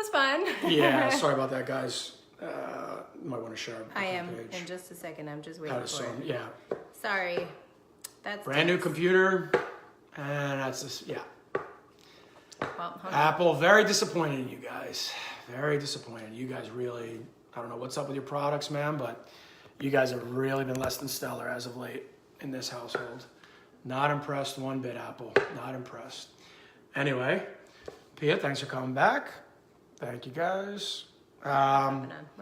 was fun. Yeah, sorry about that, guys. Might want to share. I am in just a second. I'm just waiting for it. Yeah. Sorry. That's brand new computer, and that's just, yeah. Well, Apple, very disappointed in you guys. Very disappointed. You guys really, I don't know what's up with your products, man, but you guys have really been less than stellar as of late in this household. Not impressed one bit, Apple. Not impressed. Anyway, Pia, thanks for coming back. Thank you, guys. We're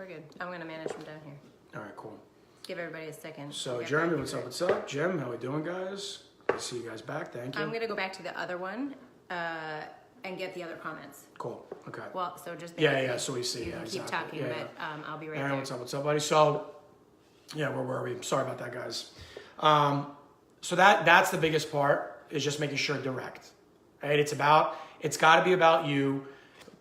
good. I'm going to manage from down here. All right, cool. Give everybody a second. So, Jeremy, what's up? What's up? Jim, how we doing, guys? Good to see you guys back. Thank you. I'm going to go back to the other one and get the other comments. Cool. Okay. Well, so just yeah. So we see. You can keep talking, but I'll be right Aaron, there. what's up, buddy? So, yeah, where were we? Sorry about that, guys. So that's the biggest part, is just making sure direct. Right? It's got to be about you,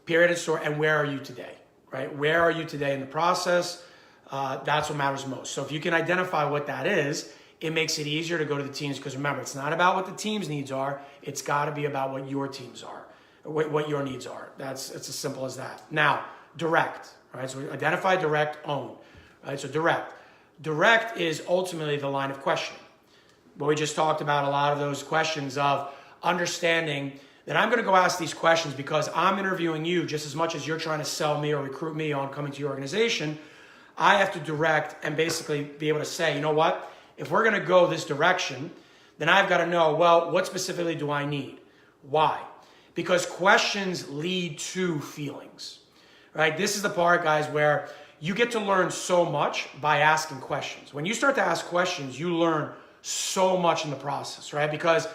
period, and story, and where are you today, right? Where are you today in the process? That's what matters most. So if you can identify what that is, it makes it easier to go to the teams, because remember, it's not about what the team's needs are. It's got to be about what your teams are, what your needs are. It's as simple as that. Now, direct, right? So identify, direct, own, right? So direct. Direct is ultimately the line of questioning. But we just talked about a lot of those questions of understanding that I'm going to go ask these questions because I'm interviewing you just as much as you're trying to sell me or recruit me on coming to your organization. I have to direct and basically be able to say, you know what? If we're going to go this direction, then I've got to know, well, what specifically do I need? Why? Because questions lead to feelings, right? This is the part, guys, where you get to learn so much by asking questions. When you start to ask questions, you learn so much in the process, right? Because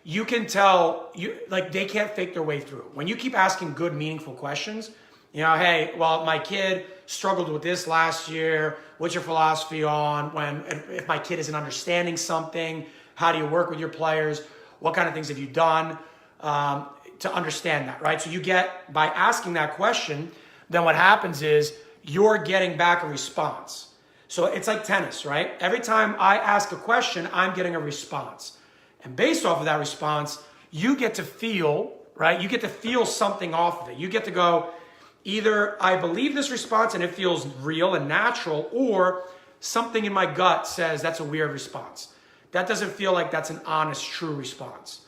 you can tell, they can't fake their way through. When you keep asking good, meaningful questions, you know, hey, well, my kid struggled with this last year. What's your philosophy on if my kid isn't understanding something? How do you work with your players? What kind of things have you done to understand that, right? So by asking that question, then what happens is you're getting back a response. So it's like tennis, right? Every time I ask a question, I'm getting a response. And based off of that response, you get to feel, right? You get to feel something off of it. You get to go, either I believe this response and it feels real and natural, or something in my gut says that's a weird response. That doesn't feel like that's an honest, true response.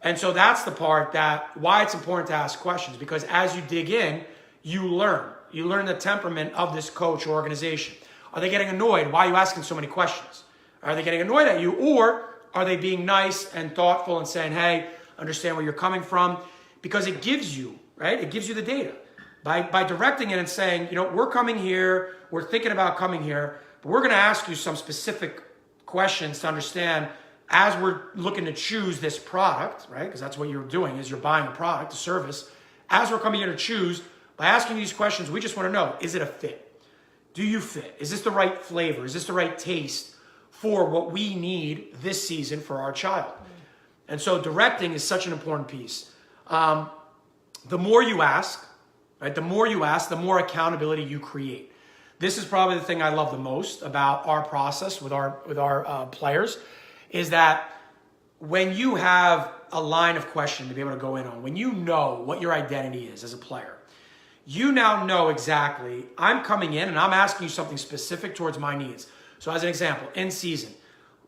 And so that's the part why it's important to ask questions, because as you dig in, you learn. You learn the temperament of this coach or organization. Are they getting annoyed? Why are you asking so many questions? Are they getting annoyed at you? Or are they being nice and thoughtful and saying, hey, understand where you're coming from? Because it gives you, right? It gives you the data. By directing it and saying, you know, we're coming here, we're thinking about coming here, but we're going to ask you some specific questions to understand as we're looking to choose this product, right? Because that's what you're doing, is you're buying a product, a service. As we're coming here to choose, by asking these questions, we just want to know, is it a fit? Do you fit? Is this the right flavor? Is this the right taste for what we need this season for our child? And so directing is such an important piece. The more you ask, right? The more you ask, the more accountability you create. This is probably the thing I love the most about our process with our players, is that when you have a line of question to be able to go in on, when you know what your identity is as a player, you now know exactly, I'm coming in and I'm asking you something specific towards my needs. So as an example, in season,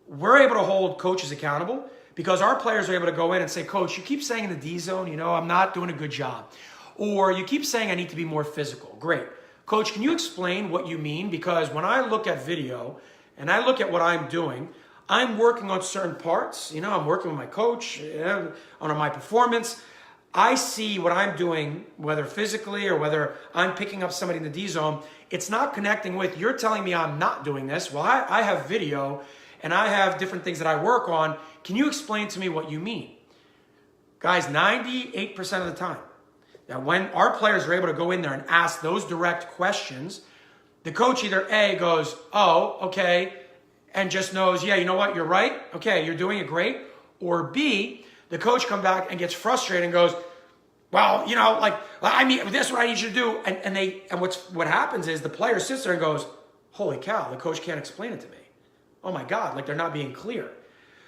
we're able to hold coaches accountable because our players are able to go in and say, Coach, you keep saying in the D zone, you know, I'm not doing a good job. Or you keep saying I need to be more physical. Great. Coach, can you explain what you mean? Because when I look at video and I look at what I'm doing, I'm working on certain parts. You know, I'm working with my coach on my performance. I see what I'm doing, whether physically or whether I'm picking up somebody in the D zone. It's not connecting with, you're telling me I'm not doing this. Well, I have video and I have different things that I work on. Can you explain to me what you mean? Guys, 98% of the time, now when our players are able to go in there and ask those direct questions, the coach either A, goes, oh, okay, and just knows, yeah, you know what, you're right. Okay, you're doing it great. Or B, the coach comes back and gets frustrated and goes, well, you know, like, I mean, this is what I need you to do. And what happens is the player sits there and goes, holy cow, the coach can't explain it to me. Oh my God, like they're not being clear.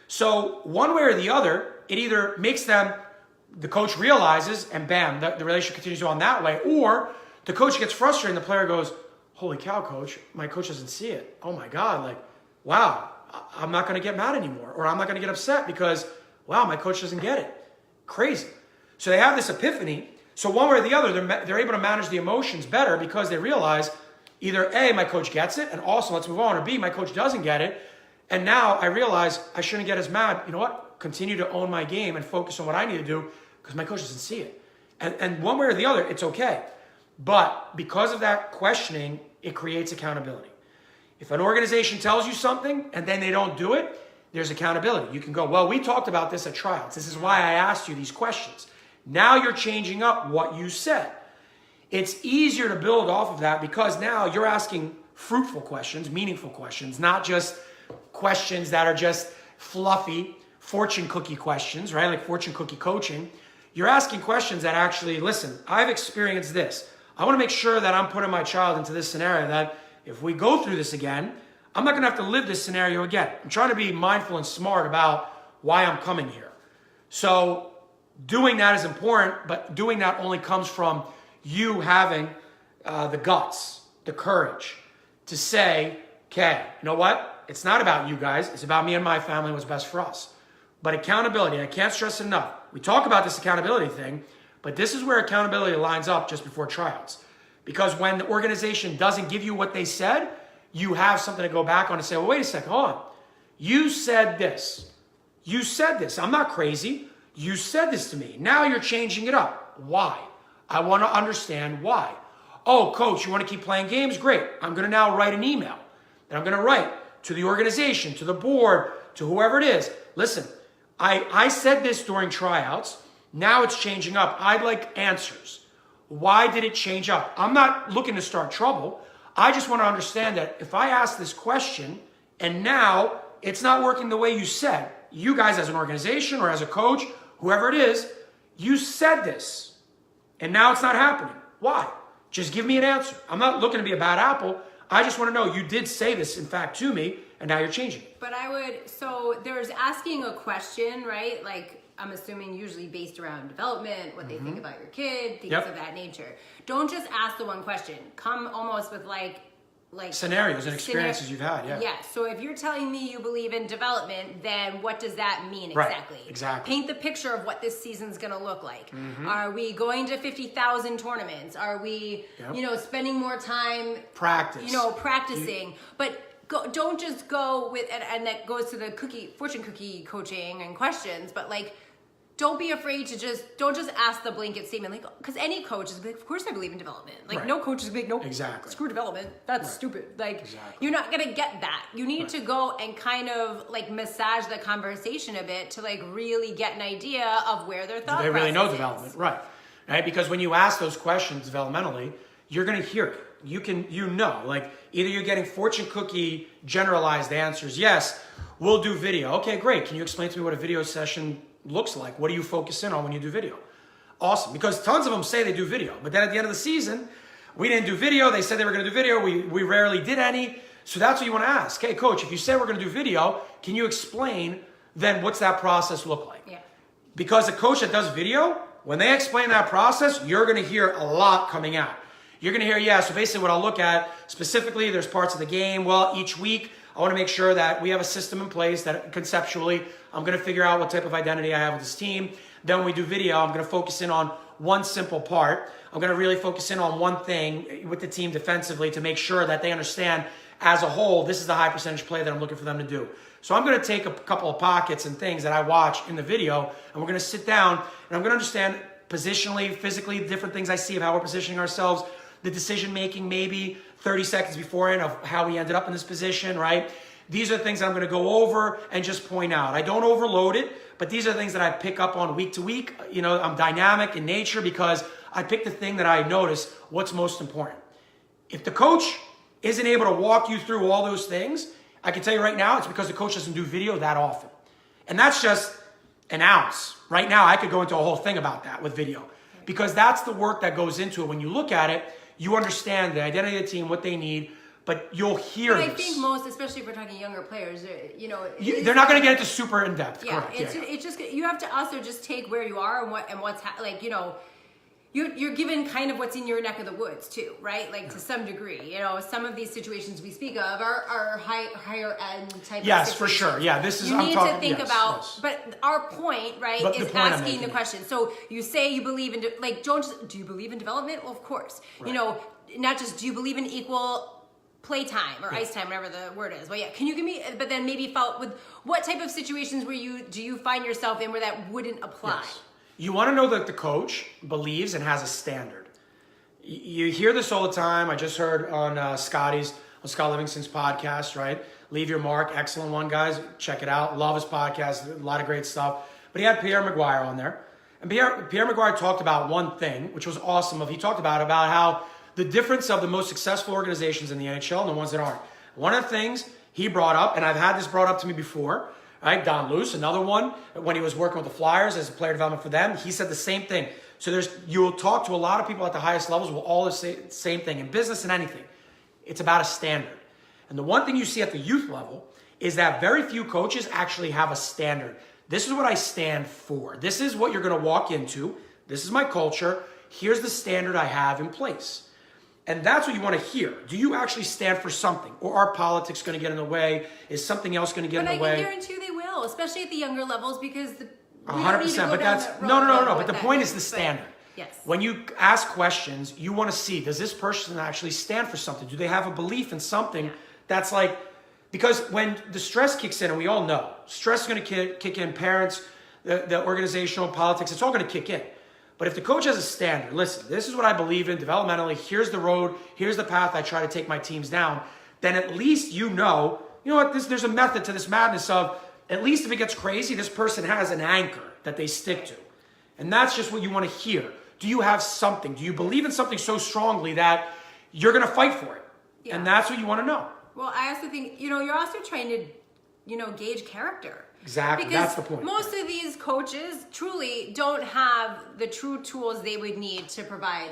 So one way or the other, it either makes them the coach realizes, and bam, the relationship continues on that way. Or the coach gets frustrated and the player goes, holy cow, coach, my coach doesn't see it. Oh my God, like, wow, I'm not going to get mad anymore. Or I'm not going to get upset because, wow, my coach doesn't get it. Crazy. So they have this epiphany. So one way or the other, they're able to manage the emotions better because they realize either A, my coach gets it, and also let's move on, or B, my coach doesn't get it. And now I realize I shouldn't get as mad. You know what? Continue to own my game and focus on what I need to do because my coach doesn't see it. And one way or the other, it's okay. But because of that questioning, it creates accountability. If an organization tells you something and then they don't do it, there's accountability. You can go, well, we talked about this at Tryouts. This is why I asked you these questions. Now you're changing up what you said. It's easier to build off of that because now you're asking fruitful questions, meaningful questions, not just questions that are just fluffy fortune cookie questions, right? Like fortune cookie coaching. You're asking questions that actually, listen, I've experienced this. I want to make sure that I'm putting my child into this scenario that if we go through this again, I'm not going to have to live this scenario again. I'm trying to be mindful and smart about why I'm coming here. So doing that is important, but doing that only comes from you having the guts, the courage to say, okay, you know what? It's not about you guys. It's about me and my family and what's best for us. But accountability, and I can't stress it enough. We talk about this accountability thing, but this is where accountability lines up just before Tryouts. Because when the organization doesn't give you what they said, you have something to go back on and say, well, wait a second, hold on. You said this. You said this. I'm not crazy. You said this to me. Now you're changing it up. Why? I want to understand why. Oh, coach, you want to keep playing games? Great. I'm going to now write an email. And I'm going to write to the organization, to the board, to whoever it is. Listen, I said this during Tryouts. Now it's changing up. I'd like answers. Why did it change up? I'm not looking to start trouble. I just want to understand that if I ask this question and now it's not working the way you said, you guys as an organization or as a coach, whoever it is, you said this and now it's not happening. Why? Just give me an answer. I'm not looking to be a bad apple. I just want to know you did say this, in fact, to me, and now you're changing it. But so there's asking a question, right? Like, I'm assuming usually based around development, what they think about your kid, things of that nature. Don't just ask the one question. Come almost with like scenarios and experiences you've had, yeah. Yeah, so if you're telling me you believe in development, then what does that mean exactly? Right, exactly. Paint the picture of what this season's gonna look like. Are we going to 50,000 tournaments? Are we, spending more time practicing? But don't just go with, and that goes to the fortune cookie coaching and questions, but don't be afraid to don't just ask the blanket statement, because any coach is like, of course I believe in development. No coach is big, no, exactly. Screw development. That's stupid. You're not gonna get that. You need to go and kind of massage the conversation a bit to really get an idea of where their thought process is. They really know development, right? Because when you ask those questions developmentally, you're gonna hear it. Either you're getting fortune cookie generalized answers. Yes, we'll do video. Okay, great. Can you explain to me what a video session looks like? What do you focus in on when you do video? Awesome, because tons of them say they do video, but then at the end of the season, we didn't do video. They said they were going to do video. We rarely did any. So that's what you want to ask. Hey, coach, if you say we're going to do video, can you explain then what's that process look like? Yeah. Because a coach that does video, when they explain that process, you're going to hear a lot coming out. You're going to hear, so basically what I'll look at specifically, there's parts of the game. Well, each week, I want to make sure that we have a system in place that conceptually, I'm going to figure out what type of identity I have with this team. Then when we do video, I'm going to focus in on one simple part. I'm going to really focus in on one thing with the team defensively to make sure that they understand as a whole, this is the high percentage play that I'm looking for them to do. So I'm going to take a couple of pockets and things that I watch in the video, and we're going to sit down, and I'm going to understand positionally, physically, different things I see of how we're positioning ourselves, the decision-making maybe 30 seconds beforehand of how we ended up in this position, right? These are things that I'm going to go over and just point out. I don't overload it, but these are things that I pick up on week to week. I'm dynamic in nature because I pick the thing that I notice what's most important. If the coach isn't able to walk you through all those things, I can tell you right now, it's because the coach doesn't do video that often. And that's just an ounce. Right now, I could go into a whole thing about that with video because that's the work that goes into it. When you look at it, you understand the identity of the team, what they need, but you'll hear this. I think most, especially if we're talking younger players, they're not going to get into super in depth. Yeah, correct. It's just you have to also just take where you are and what's you're given kind of what's in your neck of the woods too, right? Like to some degree, some of these situations we speak of are higher end type. Yes, of for sure. Yeah, this is. You I'm need talking, to think yes, about, yes. but our point, right, but is asking the question. So you say you believe in, do you believe in development? Well, of course. Right. Not just do you believe in equal playtime or ice time, whatever the word is. Well, yeah. Can you give me? But then maybe follow with what type of situations do you find yourself in where that wouldn't apply? Yes. You want to know that the coach believes and has a standard. You hear this all the time. I just heard on Scott Livingston's podcast, right? Leave Your Mark, excellent one, guys. Check it out. Love his podcast, a lot of great stuff. But he had Pierre Maguire on there. And Pierre Maguire talked about one thing, which was awesome. He talked about how the difference of the most successful organizations in the NHL and the ones that aren't. One of the things he brought up, and I've had this brought up to me before, right? Don Luce, another one, when he was working with the Flyers as a player development for them, he said the same thing. So you'll talk to a lot of people at the highest levels will all say the same thing. In business and anything, it's about a standard. And the one thing you see at the youth level is that very few coaches actually have a standard. This is what I stand for. This is what you're going to walk into. This is my culture. Here's the standard I have in place. And that's what you want to hear. Do you actually stand for something? Or are politics going to get in the way? Is something else going to get in the way? But I can guarantee you they will, especially at the younger levels, because 100%. But that's no. But the point is the standard. Yes. When you ask questions, you want to see, does this person actually stand for something? Do they have a belief in something that's like, because when the stress kicks in, and we all know, stress is going to kick in, parents, the organizational politics, it's all going to kick in. But if the coach has a standard, listen, this is what I believe in developmentally, here's the road, here's the path I try to take my teams down, then at least you know what, there's a method to this madness of, at least if it gets crazy, this person has an anchor that they stick to. And that's just what you want to hear. Do you have something? Do you believe in something so strongly that you're going to fight for it? Yeah. And that's what you want to know. Well, I also think, you're also trying to, gauge character. Exactly, because that's the point. Most of these coaches truly don't have the true tools they would need to provide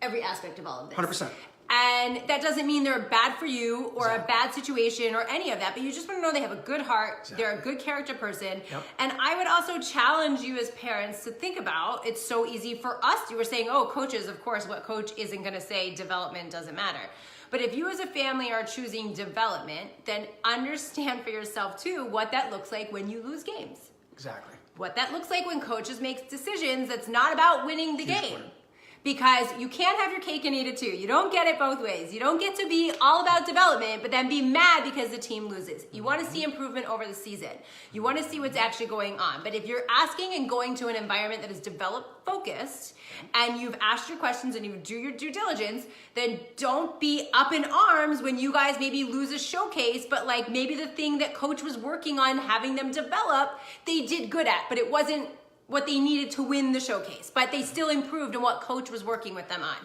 every aspect of all of this. 100%. And that doesn't mean they're bad for you or a bad situation or any of that, but you just want to know they have a good heart, they're a good character person. Yep. And I would also challenge you as parents to think about, it's so easy for us. You were saying, coaches, of course, what coach isn't going to say development doesn't matter? But if you as a family are choosing development, then understand for yourself too what that looks like when you lose games. Exactly. What that looks like when coaches make decisions that's not about winning the game. Because you can't have your cake and eat it too. You don't get it both ways. You don't get to be all about development, but then be mad because the team loses. You want to see improvement over the season. You want to see what's actually going on. But if you're asking and going to an environment that is develop focused, and you've asked your questions and you do your due diligence, then don't be up in arms when you guys maybe lose a showcase, but like maybe the thing that coach was working on having them develop, they did good at, but it wasn't what they needed to win the showcase, but they still improved on what coach was working with them on.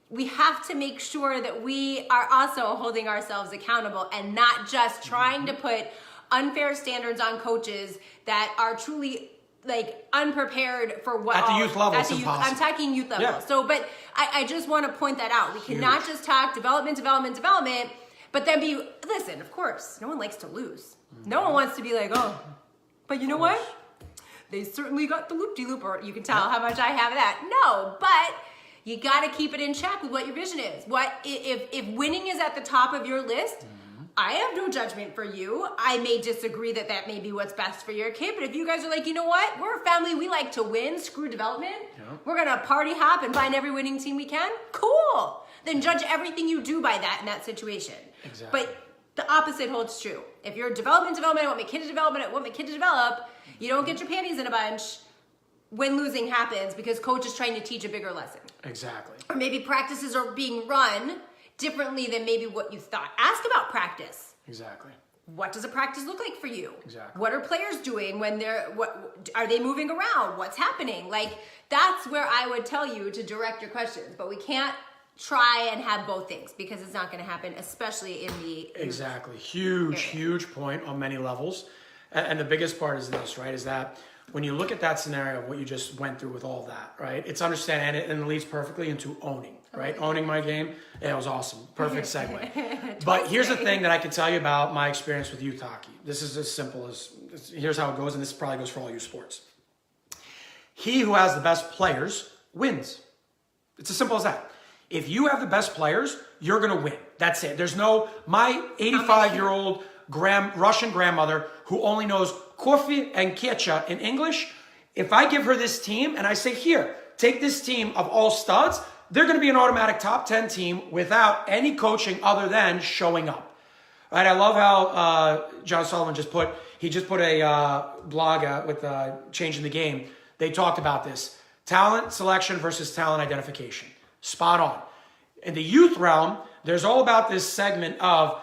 We have to make sure that we are also holding ourselves accountable and not just trying to put unfair standards on coaches that are truly like unprepared for what at the youth level. It's impossible. I'm talking youth level. Yeah. So, but I just want to point that out. We cannot just talk development, but then listen, of course, no one likes to lose. No one wants to be like, but you know what? They certainly got the loop-de-loop, or you can tell how much I have of that. No, but you got to keep it in check with what your vision is. If winning is at the top of your list, I have no judgment for you. I may disagree that may be what's best for your kid, but if you guys are like, you know what? We're a family, we like to win, screw development. We're going to party hop and find every winning team we can. Cool. Then judge everything you do by that in that situation. Exactly. But the opposite holds true. If you're development, I want my kid to develop, you don't get your panties in a bunch when losing happens because coach is trying to teach a bigger lesson. Exactly. Or maybe practices are being run differently than maybe what you thought. Ask about practice. Exactly. What does a practice look like for you? Exactly. What are players doing when are they moving around? What's happening? Like, that's where I would tell you to direct your questions, but we can't try and have both things because it's not going to happen, especially in the exactly huge point on many levels. And the biggest part is this, right? Is that when you look at that scenario of what you just went through with all of that, right? It's understanding and it leads perfectly into owning, right? Owning my game. Yeah, it was awesome. Perfect segue. But here's the thing that I can tell you about my experience with youth hockey. This is as simple as, here's how it goes, and this probably goes for all youth sports. He who has the best players wins. It's as simple as that. If you have the best players, you're going to win. That's it. There's no, my 85-year-old Russian grandmother who only knows coffee and ketchup in English, if I give her this team and I say, here, take this team of all studs, they're going to be an automatic top 10 team without any coaching other than showing up. Right? I love how John Sullivan just put a blog with Changing the Game. They talked about this. Talent selection versus talent identification. Spot on. In the youth realm, there's all about this segment of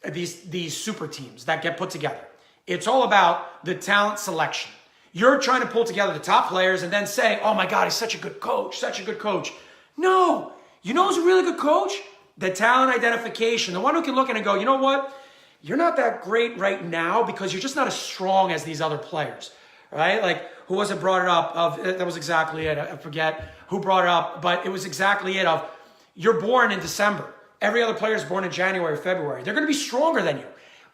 these super teams that get put together. It's all about the talent selection. You're trying to pull together the top players and then say, oh my God, he's such a good coach, such a good coach. No, you know who's a really good coach? The talent identification. The one who can look at it and go, you know what? You're not that great right now because you're just not as strong as these other players, right? Like, who was it brought it up? That was exactly it. I forget who brought it up, but it was exactly it of, you're born in December. Every other player is born in January or February. They're going to be stronger than you.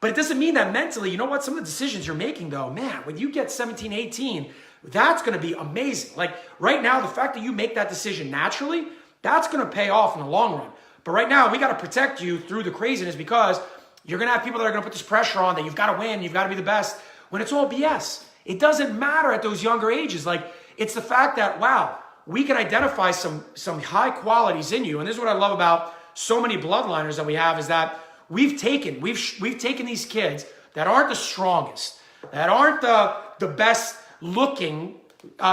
But it doesn't mean that mentally, you know what? Some of the decisions you're making though, man, when you get 17, 18, that's going to be amazing. Like right now, the fact that you make that decision naturally, that's going to pay off in the long run. But right now, we got to protect you through the craziness because you're going to have people that are going to put this pressure on that you've got to win, you've got to be the best, when it's all BS. It doesn't matter at those younger ages. Like, it's the fact that, wow, we can identify some high qualities in you. And this is what I love about so many bloodliners that we have is that we've taken these kids that aren't the strongest, that aren't the best looking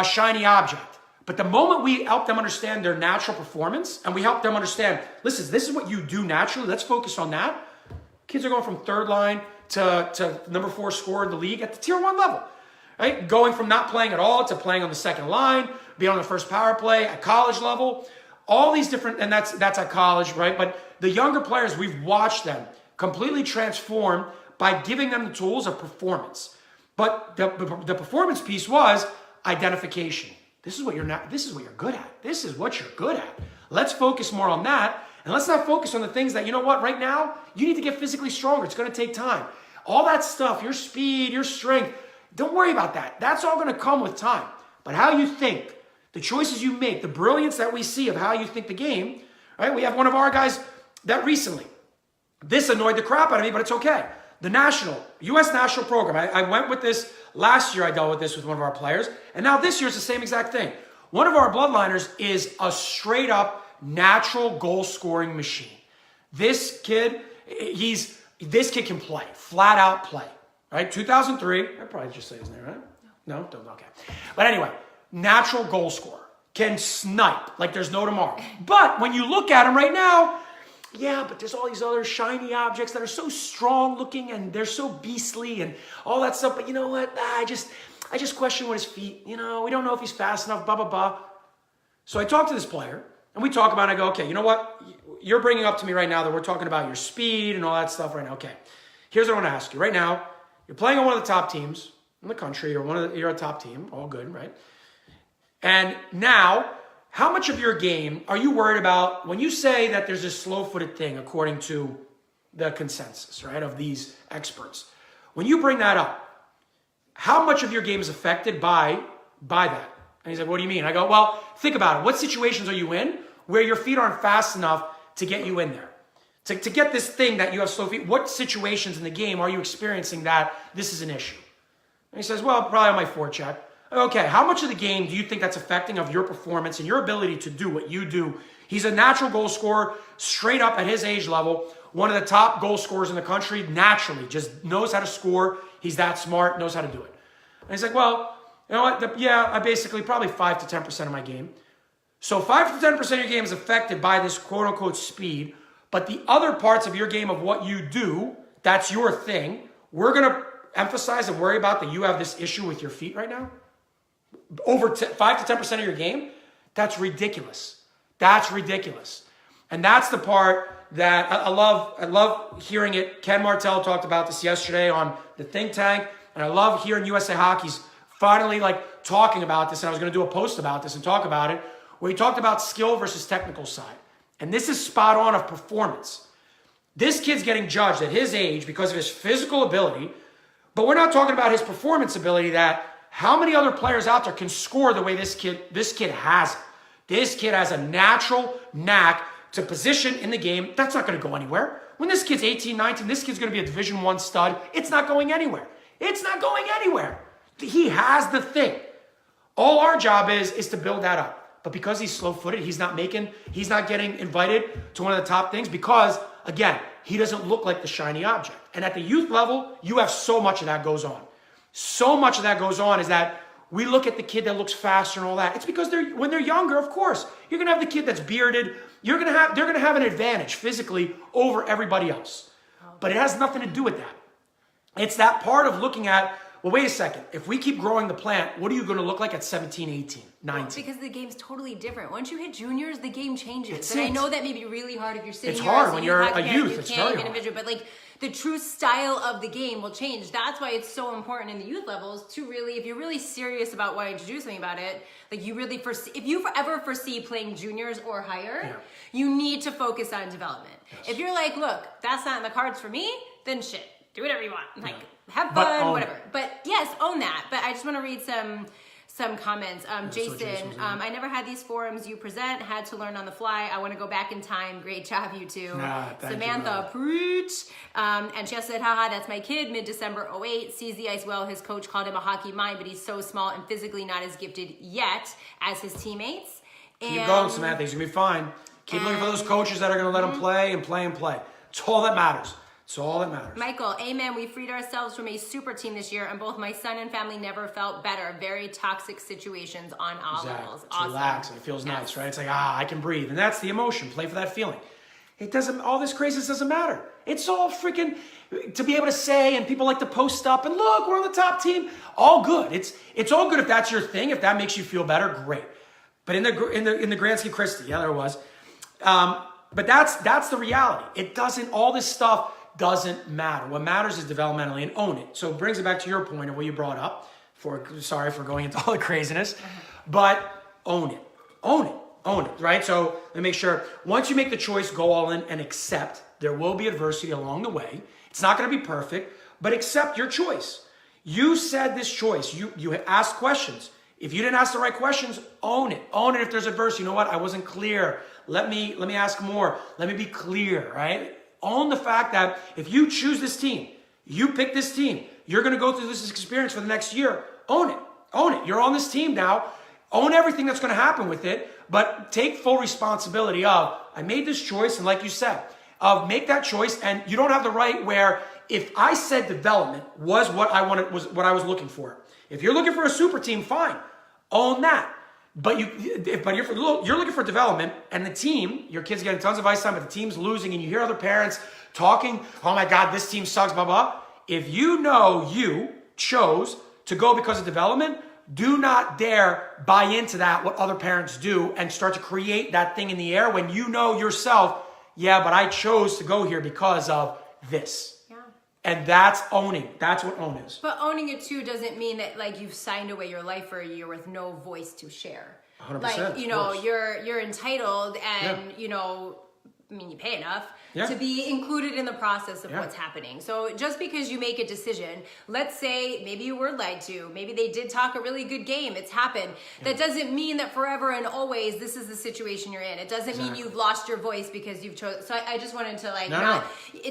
shiny object. But the moment we help them understand their natural performance and we help them understand, listen, this is what you do naturally. Let's focus on that. Kids are going from third line to number 4 scorer in the league at the tier 1 level, right? Going from not playing at all to playing on the second line, being on the first power play at college level, all these different, and that's at college, right? But the younger players, we've watched them completely transform by giving them the tools of performance. But the performance piece was identification. This is what you're not, this is what you're good at. This is what you're good at. Let's focus more on that. And let's not focus on the things that, you know what, right now, you need to get physically stronger. It's going to take time. All that stuff, your speed, your strength, don't worry about that. That's all going to come with time. But how you think, the choices you make, the brilliance that we see of how you think the game, right? We have one of our guys that recently, this annoyed the crap out of me, but it's okay. The U.S. national program. I went with this last year. I dealt with this with one of our players. And now this year it's the same exact thing. One of our bloodliners is a straight up natural goal scoring machine. This kid can play, flat out play, right? 2003, I probably just say his name, right? No, don't, okay. But anyway, natural goal scorer, can snipe like there's no tomorrow. But when you look at him right now, yeah, but there's all these other shiny objects that are so strong looking and they're so beastly and all that stuff. But you know what? I just question what his feet, we don't know if he's fast enough, blah, blah, blah. So I talked to this player and we talk about it. I go, okay, you know what? You're bringing up to me right now that we're talking about your speed and all that stuff right now. Okay, here's what I want to ask you. Right now, you're playing on one of the top teams in the country or you're a top team. All good, right? And now, how much of your game are you worried about when you say that there's this slow-footed thing according to the consensus, right, of these experts? When you bring that up, how much of your game is affected by that? And he's like, what do you mean? I go, well, think about it. What situations are you in where your feet aren't fast enough to get you in there? To get this thing that you have slow feet, what situations in the game are you experiencing that this is an issue? And he says, well, probably on my forecheck. Okay, how much of the game do you think that's affecting of your performance and your ability to do what you do? He's a natural goal scorer, straight up at his age level, one of the top goal scorers in the country, naturally, just knows how to score. He's that smart, knows how to do it. And he's like, well, you know what? I basically probably 5 to 10% of my game. So 5 to 10% of your game is affected by this quote-unquote speed, but the other parts of your game of what you do, that's your thing. We're going to emphasize and worry about that you have this issue with your feet right now. Over 5 to 10% of your game, that's ridiculous. That's ridiculous. And that's the part that I love hearing it. Ken Martell talked about this yesterday on the think tank. And I love hearing USA Hockey's finally talking about this. And I was going to do a post about this and talk about it, where he talked about skill versus technical side. And this is spot on of performance. This kid's getting judged at his age because of his physical ability, but we're not talking about his performance ability. That how many other players out there can score the way this kid has. This kid has a natural knack to position in the game. That's not going to go anywhere. When this kid's 18, 19, this kid's going to be a Division I stud. It's not going anywhere. It's not going anywhere. He has the thing. All our job is to build that up. But because he's slow-footed, he's not getting invited to one of the top things because, again, he doesn't look like the shiny object. And at the youth level, you have so much of that goes on. So much of that goes on is that we look at the kid that looks faster and all that. It's because when they're younger, of course, you're going to have the kid that's bearded. They're going to have an advantage physically over everybody else. But it has nothing to do with that. It's that part of looking at, well, wait a second. If we keep growing the plant, what are you going to look like at 17, 18, 19? Well, because the game's totally different. Once you hit juniors, the game changes. I know that may be really hard if you're sitting here. It's hard when you're a youth. It's very hard. Individual, but like the true style of the game will change. That's why it's so important in the youth levels to really, if you're really serious about wanting to do something about it, like you really foresee, if you ever foresee playing juniors or higher, you need to focus on development. Yes. If you're like, look, that's not in the cards for me, then shit, do whatever you want. Like, have fun, whatever. But yes, own that. But I just want to read some comments. Jason, I never had these forums you present, had to learn on the fly. I want to go back in time. Great job, you two. Samantha, preach. And she said, haha, that's my kid, mid-December 08, sees the ice well. His coach called him a hockey mind, but he's so small and physically not as gifted yet as his teammates. Keep going, Samantha. He's going to be fine. Keep looking for those coaches that are going to let him play and play and play. It's all that matters. It's all that matters. Michael, amen. We freed ourselves from a super team this year, and both my son and family never felt better. Very toxic situations on all levels. Awesome. Relax. It feels nice, right? It's like, I can breathe. And that's the emotion. Play for that feeling. All this craziness doesn't matter. It's all freaking, to be able to say, and people like to post up, and look, we're on the top team. All good. It's all good if that's your thing. If that makes you feel better, great. But in the grand scheme, Christie, there was. But that's the reality. All this stuff doesn't matter. What matters is developmentally and own it. So it brings it back to your point of what you brought up. Sorry for going into all the craziness, but own it. Own it. Own it, right? So let me make sure. Once you make the choice, go all in and accept. There will be adversity along the way. It's not going to be perfect, but accept your choice. You said this choice. You asked questions. If you didn't ask the right questions, own it. Own it if there's adversity. You know what? I wasn't clear. Let me ask more. Let me be clear, right? Own the fact that if you choose this team, you pick this team, you're going to go through this experience for the next year. Own it. Own it. You're on this team now. Own everything that's going to happen with it, but take full responsibility of, I made this choice, and like you said, make that choice, and you don't have the right where if I said development was what I wanted, was what I was looking for. If you're looking for a super team, fine. Own that. But you're looking for development, and the team, your kid's getting tons of ice time, but the team's losing, and you hear other parents talking, oh my God, this team sucks, blah, blah. If you know you chose to go because of development, do not dare buy into that, what other parents do, and start to create that thing in the air when you know yourself, yeah, but I chose to go here because of this. And that's owning. That's what own is. But owning it too doesn't mean that like you've signed away your life for a year with no voice to share. 100%. Like, you're entitled and, you pay enough to be included in the process of what's happening. So just because you make a decision, let's say maybe you were lied to, maybe they did talk a really good game, it's happened. That doesn't mean that forever and always this is the situation you're in. It doesn't mean you've lost your voice because you've chosen. So I just wanted to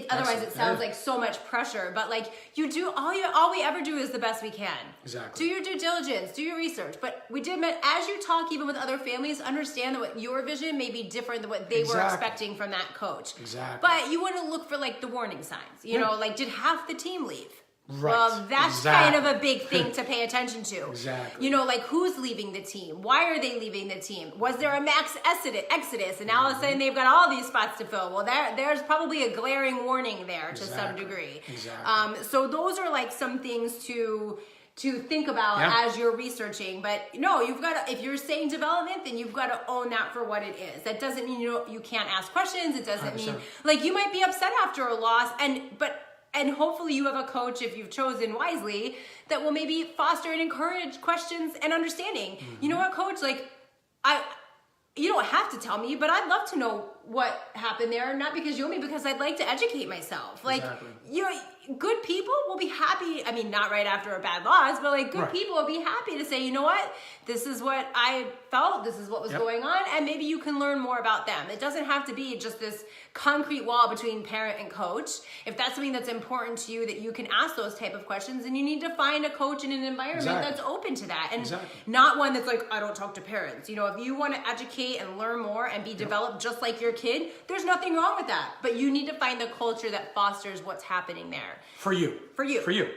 otherwise it sounds like so much pressure, but like you do, all we ever do is the best we can. Exactly. Do your due diligence, do your research. But we did, as you talk even with other families, understand that what your vision may be different than what they were expecting from that coach. Exactly. But you want to look for like the warning signs. You know, like did half the team leave? Right. Well, that's kind of a big thing to pay attention to. Exactly. You know, like who's leaving the team? Why are they leaving the team? Was there a max exodus? And now all of a sudden they've got all these spots to fill. Well, there's probably a glaring warning there to some degree. Exactly. So those are like some things to think about as you're researching. But no, you've got to, if you're saying development, then you've got to own that for what it is. That doesn't mean you can't ask questions. It doesn't 100%. mean like you might be upset after a loss and hopefully you have a coach, if you've chosen wisely, that will maybe foster and encourage questions and understanding. You know what, coach? Like, you don't have to tell me, but I'd love to know what happened there, not because you owe me, because I'd like to educate myself. Like, good people will be happy. I mean, not right after a bad loss, but like good people will be happy to say, you know what, this is what I felt, this is what was going on, and maybe you can learn more about them. It doesn't have to be just this concrete wall between parent and coach. If that's something that's important to you, that you can ask those type of questions, and you need to find a coach in an environment that's open to that, and not one that's like, I don't talk to parents. You know, if you want to educate and learn more and be developed just like your kid, there's nothing wrong with that. But you need to find the culture that fosters what's happening there. For you.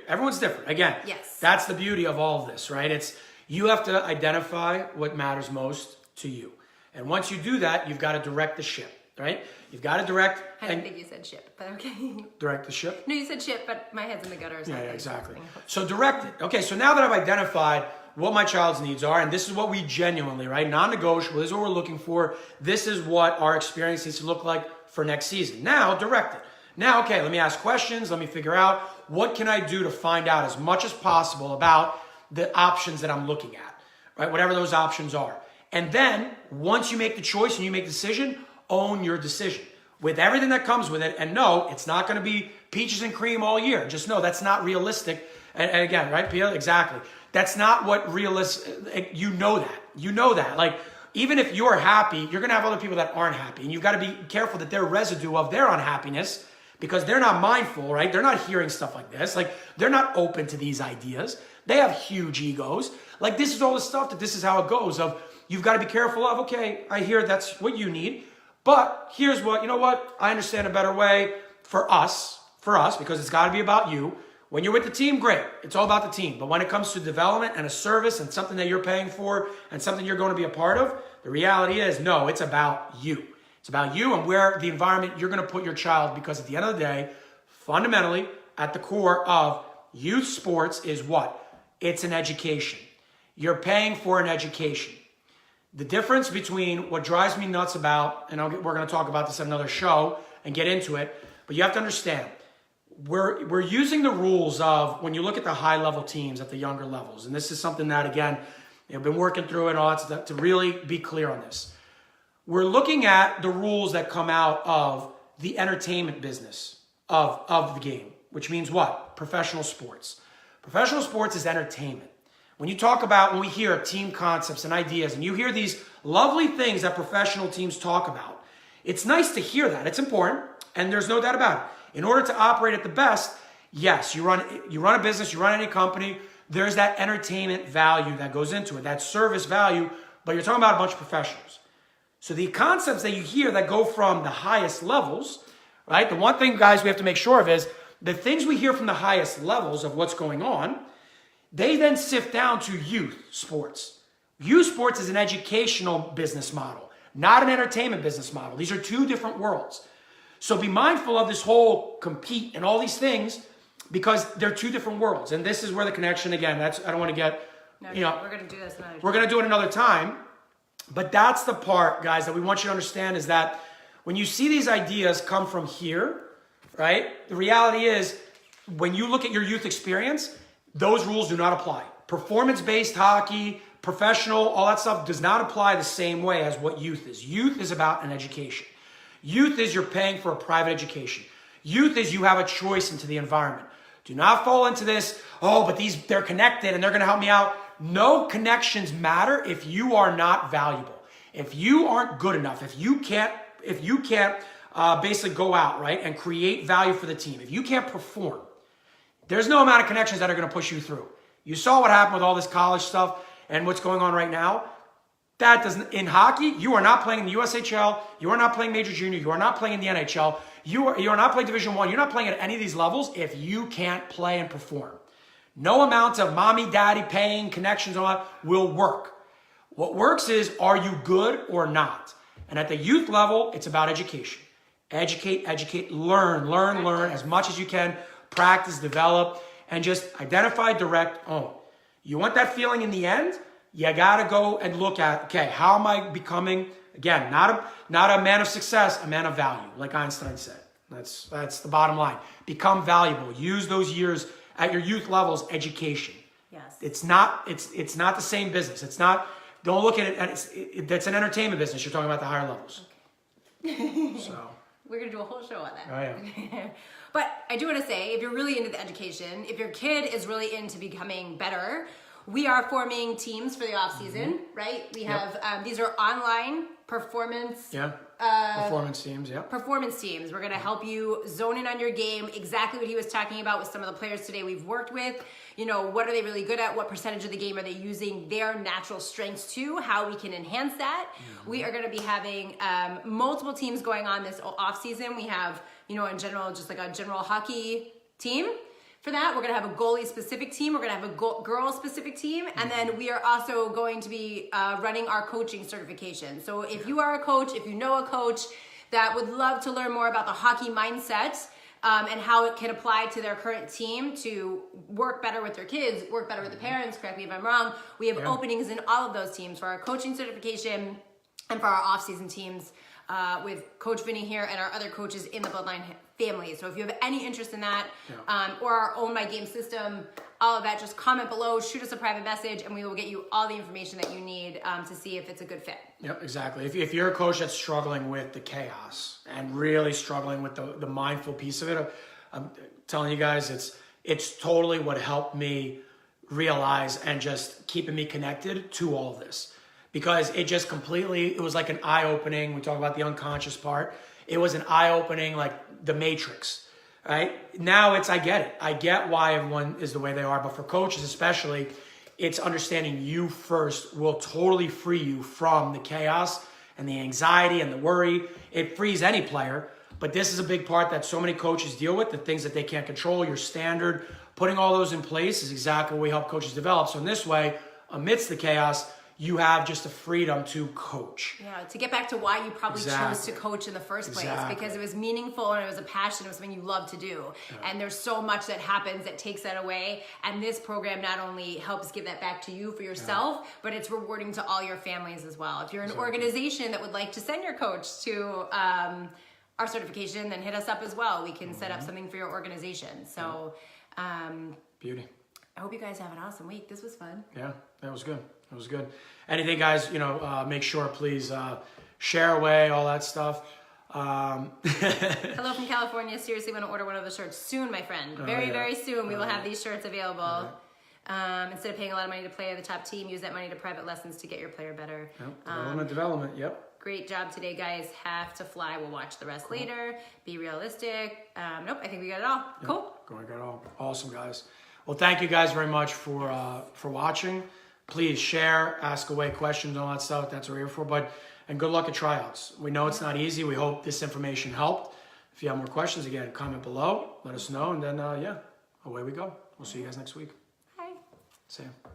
Everyone's different. Again, that's the beauty of all of this, right? It's, you have to identify what matters most to you. And once you do that, you've got to direct the ship, right? You've got to direct. I didn't think you said ship, but okay. Direct the ship? No, you said ship, but my head's in the gutter or something. Yeah, exactly. So direct it. Okay, so now that I've identified what my child's needs are, and this is what we genuinely, right? Non-negotiable, this is what we're looking for. This is what our experience needs to look like for next season. Now, direct it. Now, okay, let me ask questions. Let me figure out what can I do to find out as much as possible about the options that I'm looking at, right? Whatever those options are. And then once you make the choice and you make the decision, own your decision with everything that comes with it. And no, it's not going to be peaches and cream all year. Just know that's not realistic. And again, right, Pia? Exactly. That's not what realistic, you know that. You know that. Like, even if you're happy, you're going to have other people that aren't happy. And you've got to be careful that their residue of their unhappiness, because they're not mindful, right? They're not hearing stuff like this. Like, they're not open to these ideas. They have huge egos. Like, this is all the stuff that this is how it goes of, you've got to be careful of, okay, I hear that's what you need, but here's what, you know what? I understand a better way for us, because it's got to be about you. When you're with the team, great. It's all about the team. But when it comes to development and a service and something that you're paying for and something you're going to be a part of, the reality is, no, it's about you. It's about you and where the environment you're going to put your child, because at the end of the day, fundamentally, at the core of youth sports is what? It's an education. You're paying for an education. The difference between what drives me nuts about, and we're going to talk about this at another show and get into it, but you have to understand, we're using the rules of when you look at the high-level teams at the younger levels, and this is something that, again, I've been working through it all to really be clear on this. We're looking at the rules that come out of the entertainment business of the game, which means what? Professional sports. Professional sports is entertainment. When you talk about, when we hear team concepts and ideas, and you hear these lovely things that professional teams talk about, it's nice to hear that. It's important, and there's no doubt about it. In order to operate at the best, yes, you run a business, you run any company, there's that entertainment value that goes into it, that service value, but you're talking about a bunch of professionals. So the concepts that you hear that go from the highest levels, right? The one thing, guys, we have to make sure of is the things we hear from the highest levels of what's going on, they then sift down to youth sports. Youth sports is an educational business model, not an entertainment business model. These are two different worlds. So be mindful of this whole compete and all these things, because they're two different worlds. And this is where the connection, again, I don't want to get, we're going to do this another time. We're going to do it another time. But that's the part, guys, that we want you to understand is that when you see these ideas come from here, right, the reality is when you look at your youth experience, those rules do not apply. Performance-based hockey, professional, all that stuff does not apply the same way as what youth is. Youth is about an education. Youth is you're paying for a private education. Youth is you have a choice into the environment. Do not fall into this, but they're connected and they're going to help me out. No connections matter if you are not valuable. If you aren't good enough, if you can't basically go out, right, and create value for the team, if you can't perform, there's no amount of connections that are going to push you through. You saw what happened with all this college stuff and what's going on right now. That doesn't, in hockey, you are not playing in the USHL, you are not playing Major Junior, you are not playing in the NHL, you are not playing Division I, you're not playing at any of these levels if you can't play and perform. No amount of mommy, daddy paying, connections, all that will work. What works is, are you good or not? And at the youth level, it's about education. Educate, learn as much as you can, practice, develop, and just identify, direct, own. You want that feeling in the end? You gotta go and look at, okay, how am I becoming, again, not a man of success, a man of value, like Einstein said. That's the bottom line. Become valuable. Use those years at your youth levels, education. Yes. It's not the same business. It's not, don't look at it, that's an entertainment business. You're talking about the higher levels. So we're going to do a whole show on that. Oh, yeah. But I do want to say, if you're really into the education, if your kid is really into becoming better, we are forming teams for the off season, right? We have, these are online performance. Performance teams, Performance teams. We're going to help you zone in on your game. Exactly what he was talking about with some of the players today we've worked with. You know, what are they really good at? What percentage of the game are they using their natural strengths to? How we can enhance that. We are going to be having multiple teams going on this off season. We have, you know, in general, just like a general hockey team. For that, we're going to have a goalie-specific team. We're going to have a girl-specific team. And then we are also going to be running our coaching certification. So if you are a coach, if you know a coach that would love to learn more about the hockey mindset and how it can apply to their current team to work better with their kids, work better with the parents, correct me if I'm wrong, we have openings in all of those teams for our coaching certification and for our off-season teams with Coach Vinny here and our other coaches in the Bloodline family. So if you have any interest in that or our Own My Game system, all of that, just comment below, shoot us a private message, and we will get you all the information that you need to see if it's a good fit. Yep, exactly. If you're a coach that's struggling with the chaos and really struggling with the mindful piece of it, I'm telling you guys, it's totally what helped me realize and just keeping me connected to all of this. Because it just completely, it was like an eye-opening. We talk about the unconscious part. It was an eye-opening, like the Matrix, right? Now I get it. I get why everyone is the way they are. But for coaches especially, it's understanding you first will totally free you from the chaos and the anxiety and the worry. It frees any player. But this is a big part that so many coaches deal with, the things that they can't control, your standard. Putting all those in place is exactly what we help coaches develop. So in this way, amidst the chaos, you have just the freedom to coach. Yeah, to get back to why you probably chose to coach in the first place, because it was meaningful and it was a passion, it was something you love to do. And there's so much that happens that takes that away. And this program not only helps give that back to you for yourself, but it's rewarding to all your families as well. If you're an organization that would like to send your coach to our certification, then hit us up as well. We can set up something for your organization. So, beauty. I hope you guys have an awesome week. This was fun. Yeah, that was good. It was good. Anything, guys, make sure, please, share away, all that stuff. Hello from California. Seriously, want to order one of the shirts soon, my friend. Very soon. We will have these shirts available. Instead of paying a lot of money to play at the top team, use that money to private lessons to get your player better. Development, yep. Great job today, guys. Have to fly. We'll watch the rest later. Be realistic. Nope, I think we got it all. Yep. Cool. We got it all. Awesome, guys. Well, thank you guys very much for watching. Please share, ask away questions, all that stuff. That's what we're here for. And good luck at tryouts. We know it's not easy. We hope this information helped. If you have more questions, again, comment below. Let us know. And then, away we go. We'll see you guys next week. Bye. See ya.